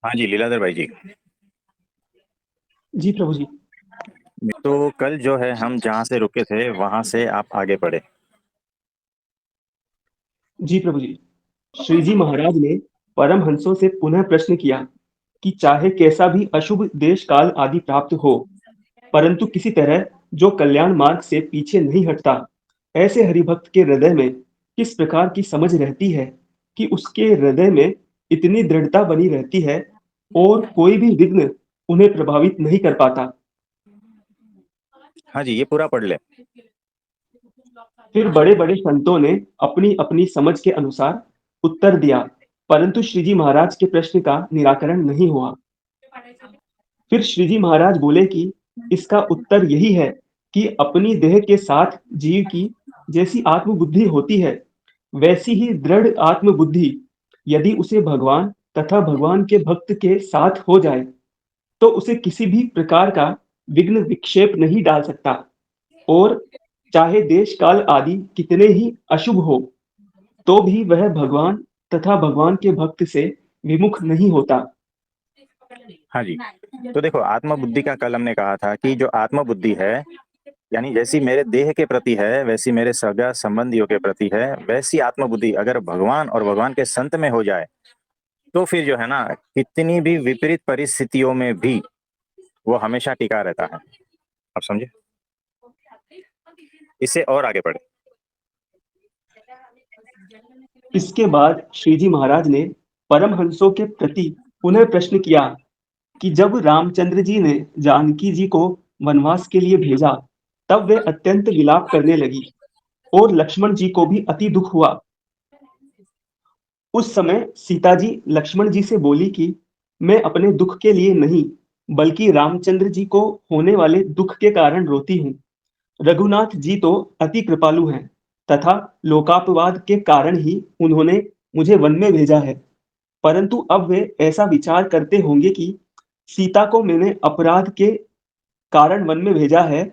हाँ जी, लीलाधर भाई जी। जी प्रभु जी। तो कल जो है हम जहाँ से रुके थे वहां से आप आगे बढ़े। जी प्रभु जी। श्री जी महाराज ने परमहंसों से पुनः प्रश्न किया कि चाहे कैसा भी अशुभ देश काल आदि प्राप्त हो, परंतु किसी तरह जो कल्याण मार्ग से पीछे नहीं हटता, ऐसे हरिभक्त के हृदय में किस प्रकार की समझ रहती है कि उसके हृदय में इतनी दृढ़ता बनी रहती है और कोई भी विघ्न उन्हें प्रभावित नहीं कर पाता। हाँ जी, ये पूरा पढ़ ले। फिर बड़े बड़े संतों ने अपनी अपनी समझ के अनुसार उत्तर दिया, परंतु श्रीजी महाराज के प्रश्न का निराकरण नहीं हुआ। फिर श्रीजी महाराज बोले कि इसका उत्तर यही है कि अपनी देह के साथ जीव की जैसी आत्मबुद्धि होती है, वैसी ही दृढ़ आत्मबुद्धि यदि उसे भगवान तथा भगवान के भक्त के साथ हो जाए, तो उसे किसी भी प्रकार का विघ्न विक्षेप नहीं डाल सकता। और चाहे देश काल आदि कितने ही अशुभ हो, तो भी वह भगवान तथा भगवान के भक्त से विमुख नहीं होता। हाँ जी, तो देखो आत्म बुद्धि का कल हमने कहा था कि जो आत्म बुद्धि है, यानी जैसी मेरे देह के प्रति है वैसी मेरे सगा संबंधियों के प्रति है, वैसी आत्म बुद्धि अगर भगवान और भगवान के संत में हो जाए तो फिर जो है ना, कितनी भी विपरीत परिस्थितियों में भी वो हमेशा टिका रहता है। आप समझे? इससे और आगे बढ़े। इसके बाद श्रीजी महाराज ने परमहंसों के प्रति पुनः प्रश्न किया कि जब रामचंद्र जी ने जानकी जी को वनवास के लिए भेजा, तब वे अत्यंत विलाप करने लगी और लक्ष्मण जी को भी अति दुख हुआ। उस समय सीता जी लक्ष्मण जी से बोली कि मैं अपने दुख के लिए नहीं, बल्कि रामचंद्र जी को होने वाले दुख के कारण रोती हूँ। रघुनाथ जी तो अति कृपालु हैं तथा लोकापवाद के कारण ही उन्होंने मुझे वन में भेजा है। परंतु अब वे ऐसा विचार करते होंगे कि सीता को मैंने अपराध के कारण वन में भेजा है,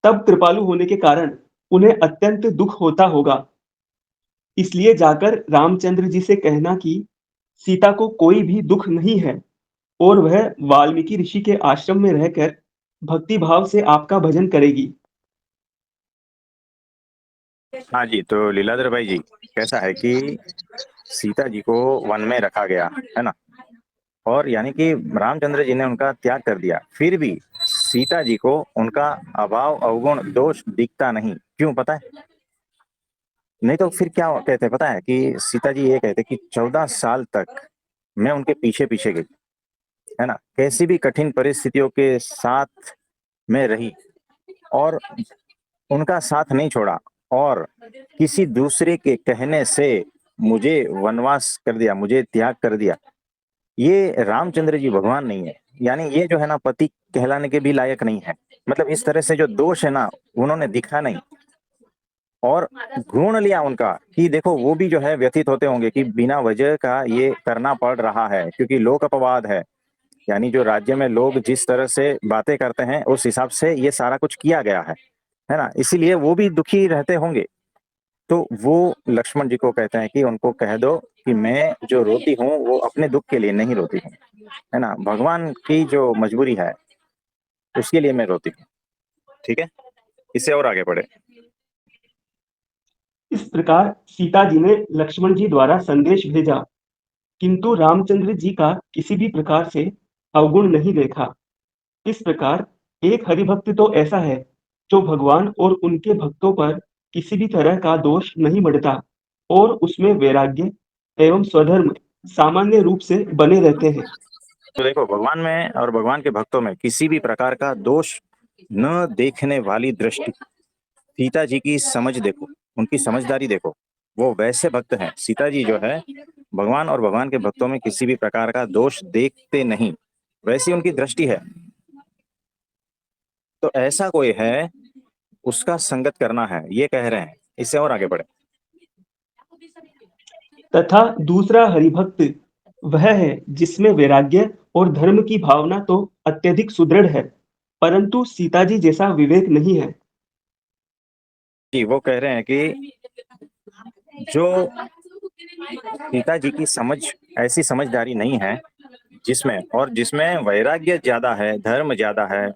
तब कृपालु होने के कारण उन्हें अत्यंत दुख होता होगा। इसलिए जाकर रामचंद्र जी से कहना कि सीता को कोई भी दुख नहीं है और वह वाल्मीकि ऋषि के आश्रम में रहकर भक्ति भाव से आपका भजन करेगी। हाँ जी, तो लीलाधर भाई जी, कैसा है कि सीता जी को वन में रखा गया है ना, और यानी कि रामचंद्र जी ने उनका त्याग कर दिया, फिर भी सीता जी को उनका अभाव अवगुण दोष दिखता नहीं। क्यों पता है? नहीं तो फिर क्या कहते हैं पता है? कि सीता जी ये कहते कि 14 साल तक मैं उनके पीछे पीछे गई, है ना, कैसी भी कठिन परिस्थितियों के साथ में रही और उनका साथ नहीं छोड़ा, और किसी दूसरे के कहने से मुझे वनवास कर दिया, मुझे त्याग कर दिया। ये रामचंद्र जी भगवान नहीं है, यानी ये जो है ना पति कहलाने के भी लायक नहीं है। मतलब इस तरह से जो दोष है ना, उन्होंने दिखा नहीं और घूण लिया उनका कि देखो वो भी जो है व्यथित होते होंगे कि बिना वजह का ये करना पड़ रहा है, क्योंकि लोक अपवाद है। यानी जो राज्य में लोग जिस तरह से बातें करते हैं उस हिसाब से ये सारा कुछ किया गया है ना, इसीलिए वो भी दुखी रहते होंगे। तो वो लक्ष्मण जी को कहते हैं कि उनको कह दो कि मैं जो रोती हूँ वो अपने दुख के लिए नहीं रोती हूँ, है ना, भगवान की जो मजबूरी है उसके लिए मैं रोती हूँ। ठीक है, इससे और आगे बढ़े। इस प्रकार सीता जी ने लक्ष्मण जी द्वारा संदेश भेजा, किंतु रामचंद्र जी का किसी भी प्रकार से अवगुण नहीं देखा। इस प्रकार एक हरिभक्त तो ऐसा है जो भगवान और उनके भक्तों पर किसी भी तरह का दोष नहीं बढ़ता और उसमें वैराग्य एवं स्वधर्म सामान्य रूप से बने रहते हैं। तो देखो भगवान में और भगवान के भक्तों में किसी भी प्रकार का दोष न देखने वाली दृष्टि, सीता जी की समझ देखो, उनकी समझदारी देखो, वो वैसे भक्त हैं। सीता जी जो है भगवान और भगवान के भक्तों में किसी भी प्रकार का दोष देखते नहीं, वैसी उनकी दृष्टि है। तो ऐसा कोई है, उसका संगत करना है, ये कह रहे हैं। इससे और आगे बढ़े। तथा दूसरा हरिभक्त वह है जिसमें वैराग्य और धर्म की भावना तो अत्यधिक सुदृढ़ है, परंतु सीता जी जैसा विवेक नहीं है। जी, वो कह रहे हैं कि जो सीता जी की समझ, ऐसी समझदारी नहीं है जिसमें वैराग्य ज्यादा है, धर्म ज्यादा है,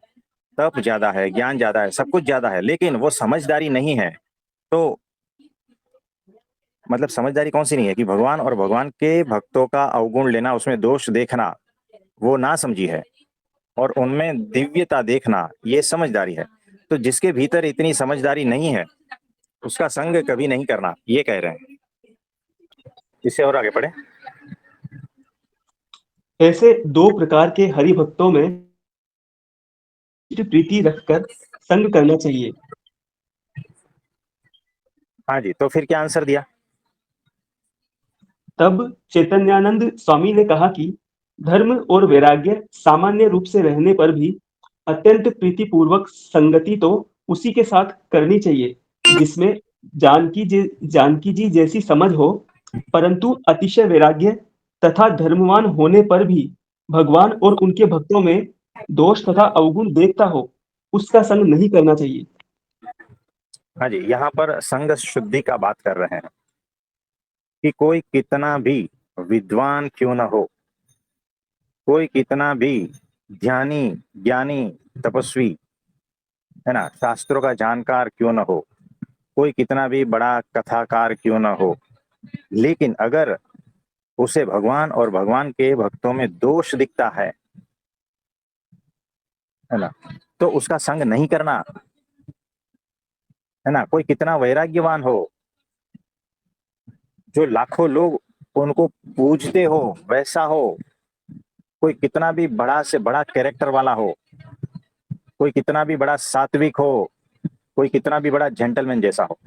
तप ज्यादा है, ज्ञान ज्यादा है, सब कुछ ज्यादा है, लेकिन वो समझदारी नहीं है। तो मतलब समझदारी कौन सी नहीं है कि भगवान और भगवान के भक्तों का अवगुण लेना, उसमें दोष देखना, वो ना समझी है। और उनमें दिव्यता देखना, ये समझदारी है। तो जिसके भीतर इतनी समझदारी नहीं है, उसका संग कभी नहीं करना, ये कह रहे हैं। इससे और आगे पढ़े। ऐसे दो प्रकार के हरि भक्तों में प्रीति रखकर संग करना चाहिए। हाँ जी, तो फिर क्या आंसर दिया? तब चैतन्यानंद स्वामी ने कहा कि धर्म और वैराग्य सामान्य रूप से रहने पर भी अत्यंत प्रीतिपूर्वक संगति तो उसी के साथ करनी चाहिए जिसमें जानकी जी जैसी समझ हो, परंतु अतिशय वैराग्य तथा धर्मवान होने पर भी भगवान और उनके भक्तों में दोष तथा अवगुण देखता हो, उसका संग नहीं करना चाहिए। हाँ जी, यहाँ पर संग शुद्धि का बात कर रहे हैं कि कोई कितना भी विद्वान क्यों ना हो, कोई कितना भी ध्यानी, ज्ञानी, तपस्वी, है ना, शास्त्रों का जानकार क्यों ना हो, कोई कितना भी बड़ा कथाकार क्यों ना हो, लेकिन अगर उसे भगवान और भगवान के भक्तों में दोष दिखता है ना, तो उसका संग नहीं करना, है ना। कोई कितना वैराग्यवान हो, जो लाखों लोग उनको पूजते हो, वैसा हो, कोई कितना भी बड़ा से बड़ा कैरेक्टर वाला हो, कोई कितना भी बड़ा सात्विक हो, कोई कितना भी बड़ा जेंटलमैन जैसा हो,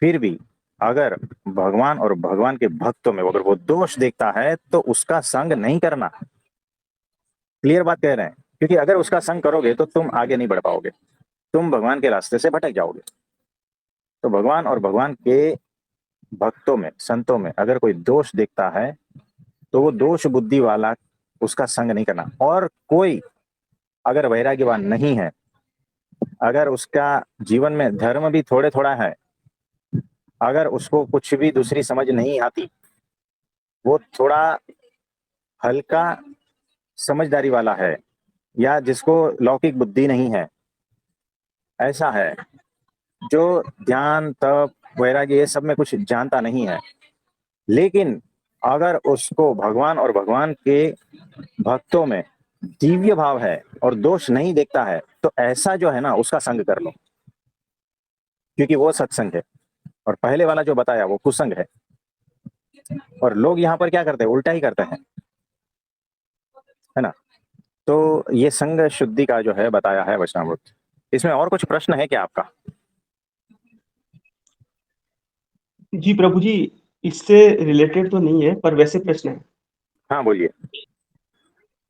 फिर भी अगर भगवान और भगवान के भक्तों में अगर वो दोष देखता है, तो उसका संग नहीं करना। क्लियर बात कह रहे हैं, क्योंकि अगर उसका संग करोगे तो तुम आगे नहीं बढ़ पाओगे, तुम भगवान के रास्ते से भटक जाओगे। तो भगवान और भगवान के भक्तों में, संतों में अगर कोई दोष देखता है, तो वो दोष बुद्धि वाला उसका संग नहीं करना। और कोई अगर वैराग्यवान नहीं है, अगर उसका जीवन में धर्म भी थोड़े थोड़ा है, अगर उसको कुछ भी दूसरी समझ नहीं आती, वो थोड़ा हल्का समझदारी वाला है, या जिसको लौकिक बुद्धि नहीं है, ऐसा है जो ध्यान, तप, वैराग्य ये सब में कुछ जानता नहीं है, लेकिन अगर उसको भगवान और भगवान के भक्तों में दिव्य भाव है और दोष नहीं देखता है, तो ऐसा जो है ना, उसका संग कर लो, क्योंकि वो सत्संग है। और पहले वाला जो बताया वो कुसंग है। और लोग यहाँ पर क्या करते हैं, उल्टा ही करते हैं, है ना। तो ये संग शुद्धि का जो है बताया है वचनामृत। इसमें और कुछ प्रश्न है क्या आपका? जी प्रभु जी, इससे रिलेटेड तो नहीं है पर वैसे प्रश्न है। हाँ बोलिए।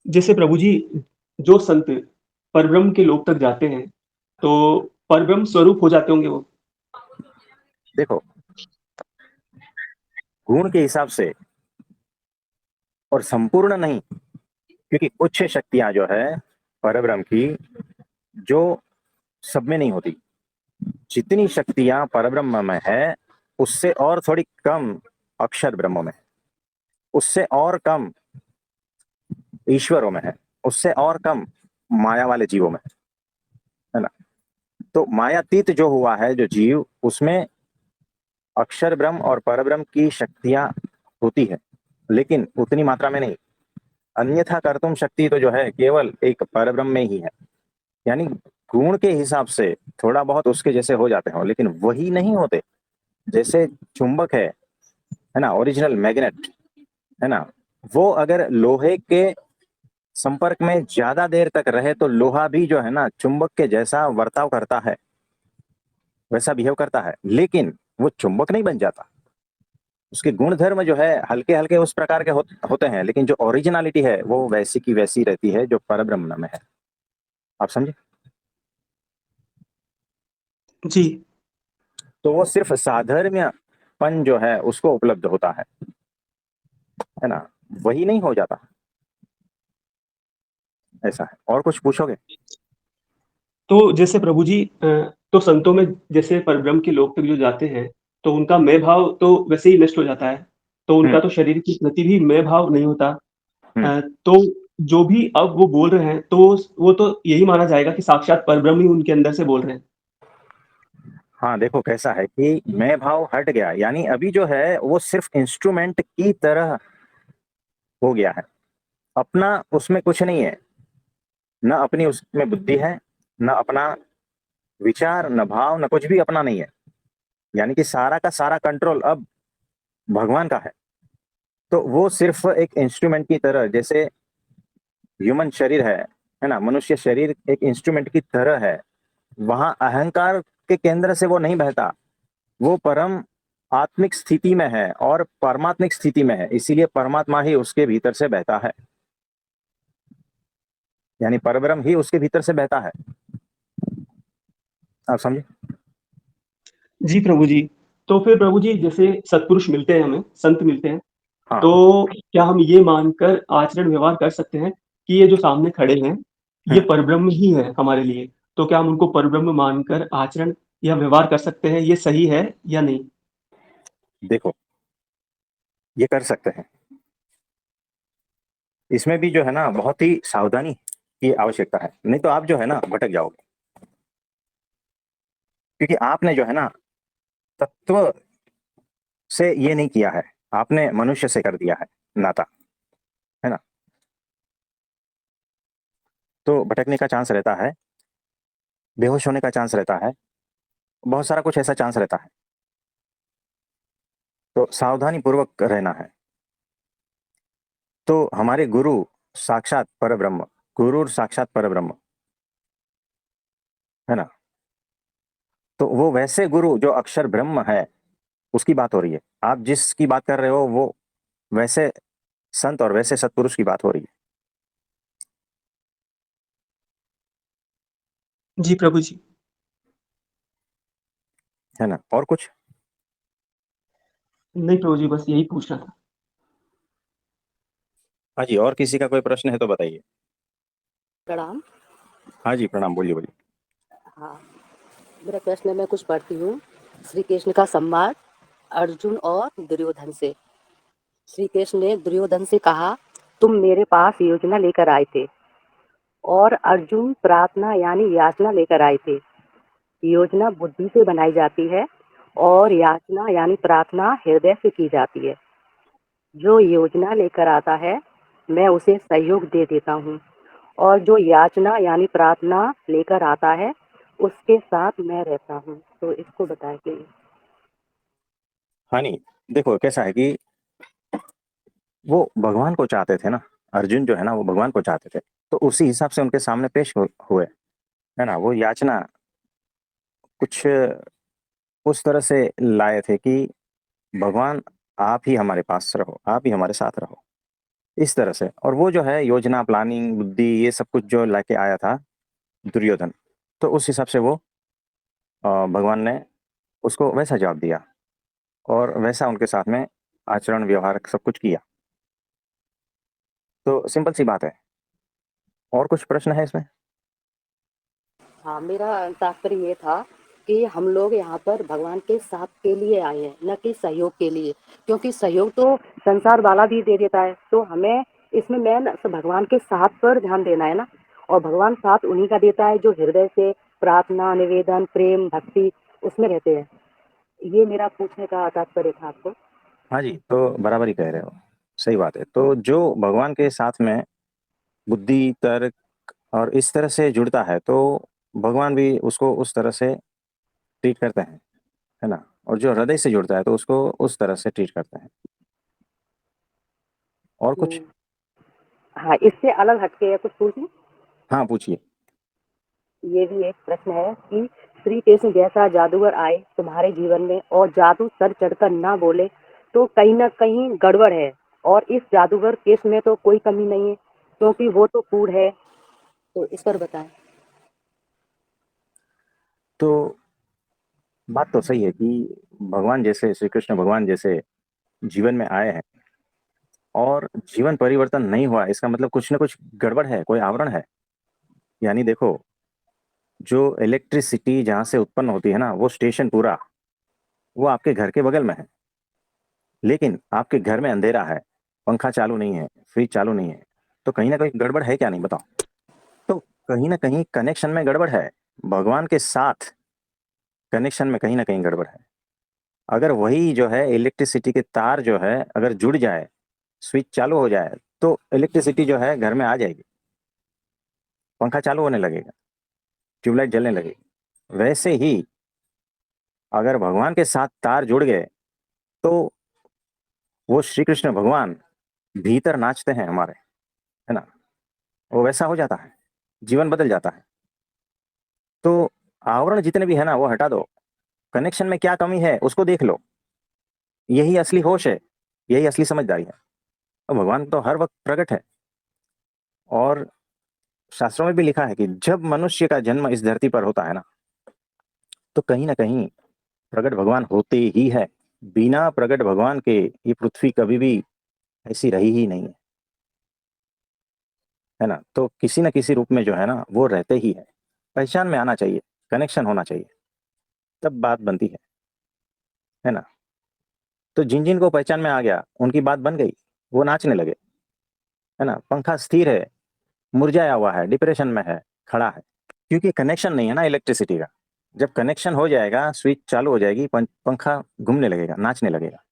जैसे प्रभु जी, जो संत परब्रह्म के लोक तक जाते हैं तो परब्रह्म स्वरूप हो जाते होंगे वो। देखो, गुण के हिसाब से और संपूर्ण नहीं, क्योंकि उच्च शक्तियां जो है परब्रह्म की, जो सब में नहीं होती। जितनी शक्तियां परब्रह्म में है, उससे और थोड़ी कम अक्षर ब्रह्म में है, उससे और कम ईश्वरों में है, उससे और कम माया वाले जीवों में है ना। तो मायातीत जो हुआ है जो जीव, उसमें अक्षर ब्रह्म और परब्रह्म की शक्तियां होती है, लेकिन उतनी मात्रा में नहीं। अन्यथा कर्तुम शक्ति तो जो है केवल एक परब्रह्म में ही है। यानी गुण के हिसाब से थोड़ा बहुत उसके जैसे हो जाते हैं, लेकिन वही नहीं होते। जैसे चुंबक है ना, ओरिजिनल मैग्नेट, है ना, वो अगर लोहे के संपर्क में ज्यादा देर तक रहे, तो लोहा भी जो है ना चुंबक के जैसा वर्ताव करता है, वैसा बिहेव करता है, लेकिन वो चुंबक नहीं बन जाता। उसके गुण धर्म जो है हल्के हल्के उस प्रकार के होते हैं, लेकिन जो ओरिजिनलिटी है वो वैसी की वैसी रहती है जो परब्रह्म में है। आप समझे? जी। तो वो सिर्फ साधर्म्यपन जो है उसको उपलब्ध होता है ना, वही नहीं हो जाता। ऐसा है। और कुछ पूछोगे? तो जैसे प्रभु जी, तो संतों में जैसे परब्रह्म के लोक तक जो जाते हैं तो उनका मैं भाव तो वैसे ही नष्ट हो जाता है, तो उनका हम्म। तो शरीर के प्रति भी मैं भाव नहीं होता। तो जो भी अब वो बोल रहे हैं, तो वो तो यही माना जाएगा कि साक्षात परब्रह्म ही उनके अंदर से बोल रहे हैं। हाँ देखो कैसा है कि मैं भाव हट गया, यानी अभी जो है वो सिर्फ इंस्ट्रूमेंट की तरह हो गया है, अपना उसमें कुछ नहीं है, न अपनी उसमें बुद्धि है, न अपना विचार, न भाव, न कुछ भी अपना नहीं है। यानी कि सारा का सारा कंट्रोल अब भगवान का है। तो वो सिर्फ एक इंस्ट्रूमेंट की तरह, जैसे ह्यूमन शरीर है ना, मनुष्य शरीर एक इंस्ट्रूमेंट की तरह है, वहां अहंकार के केंद्र से वो नहीं बहता, वो परम आत्मिक स्थिति में है और परमात्मिक स्थिति में है, इसीलिए परमात्मा ही उसके भीतर से बहता है, यानी परब्रह्म ही उसके भीतर से बहता है। आप समझे? जी प्रभु जी। तो फिर प्रभु जी, जैसे सत्पुरुष मिलते हैं हमें, संत मिलते हैं, हाँ। तो क्या हम ये मानकर आचरण व्यवहार कर सकते हैं कि ये जो सामने खड़े हैं, ये हम्म, परब्रह्म ही है हमारे लिए? तो क्या हम उनको परब्रह्म मानकर आचरण या व्यवहार कर सकते हैं? ये सही है या नहीं? देखो ये कर सकते हैं, इसमें भी जो है ना बहुत ही सावधानी की आवश्यकता है, नहीं तो आप जो है ना भटक जाओगे, क्योंकि आपने जो है ना तत्व से ये नहीं किया है, आपने मनुष्य से कर दिया है नाता, है ना, तो भटकने का चांस रहता है, बेहोश होने का चांस रहता है, बहुत सारा कुछ ऐसा चांस रहता है, तो सावधानी पूर्वक रहना है। तो हमारे गुरु साक्षात परब्रह्म, गुरु साक्षात परब्रह्म, है ना, तो वो वैसे गुरु जो अक्षर ब्रह्म है, उसकी बात हो रही है। आप जिसकी बात कर रहे हो वो वैसे संत और वैसे सत्पुरुष की बात हो रही जी प्रभु जी। है ना, और कुछ? नहीं प्रभु जी, बस यही पूछना था। हाँ जी, और किसी का कोई प्रश्न है तो बताइए। प्रणाम। हाँ जी प्रणाम, बोलिए बोलिए। हाँ, मेरा प्रश्न है, मैं कुछ पढ़ती हूँ। श्री कृष्ण का संवाद अर्जुन और दुर्योधन से। श्री कृष्ण ने दुर्योधन से कहा, तुम मेरे पास योजना लेकर आए थे और अर्जुन प्रार्थना यानी याचना लेकर आए थे। योजना बुद्धि से बनाई जाती है और याचना यानी प्रार्थना हृदय से की जाती है। जो योजना लेकर आता है मैं उसे सहयोग दे देता हूँ, और जो याचना यानी प्रार्थना लेकर आता है उसके साथ मैं रहता हूँ। तो इसको बताएं प्लीज। हाँ नहीं, देखो कैसा है कि वो भगवान को चाहते थे ना, अर्जुन जो है ना वो भगवान को चाहते थे, तो उसी हिसाब से उनके सामने पेश हुए, है ना, वो याचना कुछ उस तरह से लाए थे कि भगवान आप ही हमारे पास रहो, आप ही हमारे साथ रहो, इस तरह से। और वो जो है योजना, प्लानिंग, बुद्धि, ये सब कुछ जो लेके आया था दुर्योधन, तो उस हिसाब से वो भगवान ने उसको वैसा जवाब दिया और वैसा उनके साथ में आचरण व्यवहार सब कुछ किया। तो सिंपल सी बात है। और कुछ प्रश्न है इसमें? हाँ, मेरा तात्पर्य ये था कि हम लोग यहाँ पर भगवान के साथ के लिए आए हैं, न कि सहयोग के लिए। क्योंकि सहयोग तो संसार वाला भी दे देता है, तो हमें इसमें मेन भगवान के साथ पर ध्यान देना है ना। और भगवान साथ उन्हीं का देता है जो हृदय से प्रार्थना, निवेदन, प्रेम, भक्ति उसमें रहते हैं। ये मेरा पूछने का तात्पर्य था आपको। हाँ जी, तो बराबर ही कह रहे हो, सही बात है। तो जो भगवान के साथ में बुद्धि, तर्क और इस तरह से जुड़ता है, तो भगवान भी उसको उस तरह से ट्रीट करते हैं, है ना, और जो हृदय से जुड़ता है तो उसको उस तरह से ट्रीट करते हैं। और कुछ? हम्म, हाँ, इससे अलग हटके है कुछ पूछूं? हाँ पूछिए। ये भी एक प्रश्न है कि श्री कृष्ण जैसा जादूगर आए तुम्हारे जीवन में और जादू सर चढ़कर ना बोले तो कहीं ना कहीं गड़बड़ है। और इस जादूगर कृष्ण में तो कोई कमी नहीं है, क्योंकि वो तो पूर्ण है। तो इस पर बताएं। तो बात तो सही है कि भगवान जैसे, श्री कृष्ण भगवान जैसे जीवन में आए हैं और जीवन परिवर्तन नहीं हुआ, इसका मतलब कुछ ना कुछ गड़बड़ है, कोई आवरण है। यानी देखो, जो इलेक्ट्रिसिटी जहां से उत्पन्न होती है ना, वो स्टेशन पूरा वो आपके घर के बगल में है, लेकिन आपके घर में अंधेरा है, पंखा चालू नहीं है, फ्रिज चालू नहीं है, तो कहीं ना कहीं गड़बड़ है क्या, नहीं बताओ। तो कहीं ना कहीं कनेक्शन में गड़बड़ है, भगवान के साथ कनेक्शन में कहीं ना कहीं गड़बड़ है। अगर वही जो है इलेक्ट्रिसिटी के तार जो है अगर जुड़ जाए, स्विच चालू हो जाए, तो इलेक्ट्रिसिटी जो है घर में आ जाएगी, पंखा चालू होने लगेगा, ट्यूबलाइट जलने लगेगी। वैसे ही अगर भगवान के साथ तार जुड़ गए तो वो श्री कृष्ण भगवान भीतर नाचते हैं हमारे, है ना। वो वैसा हो जाता है, जीवन बदल जाता है। तो आवरण जितने भी है ना वो हटा दो, कनेक्शन में क्या कमी है उसको देख लो। यही असली होश है, यही असली समझदारी है। और भगवान तो हर वक्त प्रकट है। और शास्त्रों में भी लिखा है कि जब मनुष्य का जन्म इस धरती पर होता है ना, तो कहीं ना कहीं प्रकट भगवान होते ही है। बिना प्रकट भगवान के ये पृथ्वी कभी भी ऐसी रही ही नहीं है ना। तो किसी न किसी रूप में जो है ना वो रहते ही है। पहचान में आना चाहिए, कनेक्शन होना चाहिए, तब बात बनती है ना। तो जिन जिन को पहचान में आ गया उनकी बात बन गई, वो नाचने लगे, है ना। पंखा स्थिर है, मुरझाया हुआ है, डिप्रेशन में है, खड़ा है, क्योंकि कनेक्शन नहीं है ना इलेक्ट्रिसिटी का। जब कनेक्शन हो जाएगा, स्विच चालू हो जाएगी, पंखा घूमने लगेगा, नाचने लगेगा,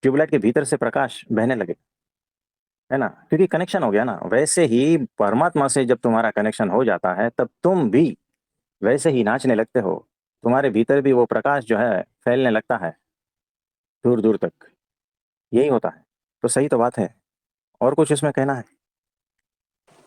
ट्यूबलाइट के भीतर से प्रकाश बहने लगेगा, है ना, क्योंकि कनेक्शन हो गया ना। वैसे ही परमात्मा से जब तुम्हारा कनेक्शन हो जाता है तब तुम भी वैसे ही नाचने लगते हो। तुम्हारे भीतर भी वो प्रकाश जो है फैलने लगता है दूर दूर तक। यही होता है। तो सही तो बात है। और कुछ इसमें कहना है?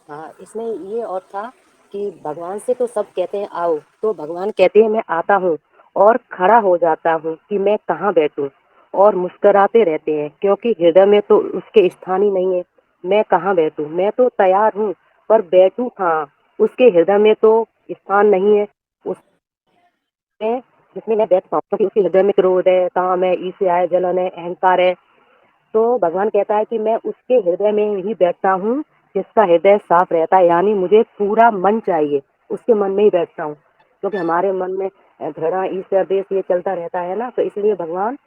हाँ, इसमें ये और था कि भगवान से तो सब कहते हैं आओ, तो भगवान कहते हैं मैं आता हूँ, और खड़ा हो जाता हूँ कि मैं कहाँ बैठूं, और मुस्कुराते रहते हैं क्योंकि हृदय में तो उसके स्थान ही नहीं है। मैं कहाँ बैठूं, मैं तो तैयार हूँ, पर बैठूं कहाँ, उसके हृदय में तो स्थान नहीं है उसमें जिसमें मैं बैठ पाऊँ, क्योंकि उसके हृदय में क्रोध है, काम है, ईर्ष्या है, जलन है, अहंकार है। तो भगवान कहता है कि मैं उसके हृदय में ही बैठता हूँ जिसका हृदय साफ रहता है, यानी मुझे पूरा मन चाहिए, उसके मन में ही बैठता हूँ। क्योंकि हमारे मन में घृणा, ईर्ष्या, द्वेष ये चलता रहता है ना, तो इसलिए भगवान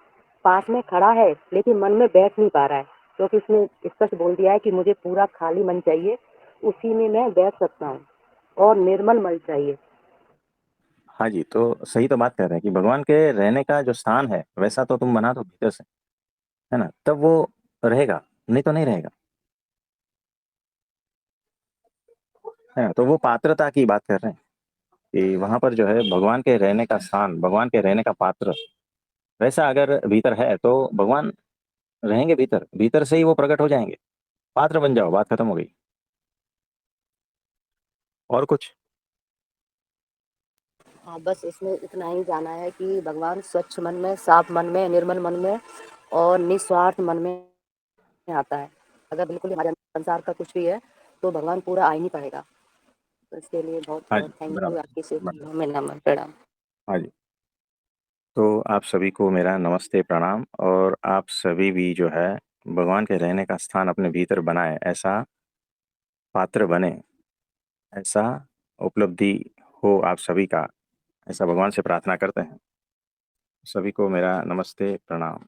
पास में खड़ा है लेकिन मन में बैठ नहीं पा रहा है, क्योंकि उसने स्पष्ट बोल दिया है कि मुझे पूरा खाली मन चाहिए, उसी में मैं बैठ सकता हूँ, और निर्मल मन चाहिए। हाँ जी, तो सही तो बात कर रहे हैं कि भगवान के रहने का जो स्थान है वैसा तो तुम बना दो भीतर से, है ना, तब वो रहेगा, नहीं तो नहीं रहेगा, है ना। तो वो पात्रता की बात कर रहे हैं कि वहां पर जो है भगवान के रहने का स्थान, भगवान के रहने का पात्र वैसा अगर भीतर है तो भगवान रहेंगे भीतर, भीतर से ही वो प्रकट हो जाएंगे। पात्र बन जाओ, बात खत्म हो गई। और कुछ? हाँ, बस इसमें इतना ही जाना है कि भगवान स्वच्छ मन में, साफ मन में, निर्मल मन में और निस्वार्थ मन में आता है। अगर बिल्कुल ही हमारे अंदर संसार का कुछ भी है तो भगवान पूरा आ ही नहीं पाएगा। तो इसके लिए बहुत हाँ बहुत जी, थैंक यू, बराबर आपकी बराबर। सेवा में नमन प्रणाम। हाँ जी। तो आप सभी को मेरा नमस्ते प्रणाम। और आप सभी भी जो है भगवान के रहने का स्थान अपने भीतर बनाए, ऐसा पात्र बने, ऐसा उपलब्धि हो आप सभी का, ऐसा भगवान से प्रार्थना करते हैं। सभी को मेरा नमस्ते प्रणाम।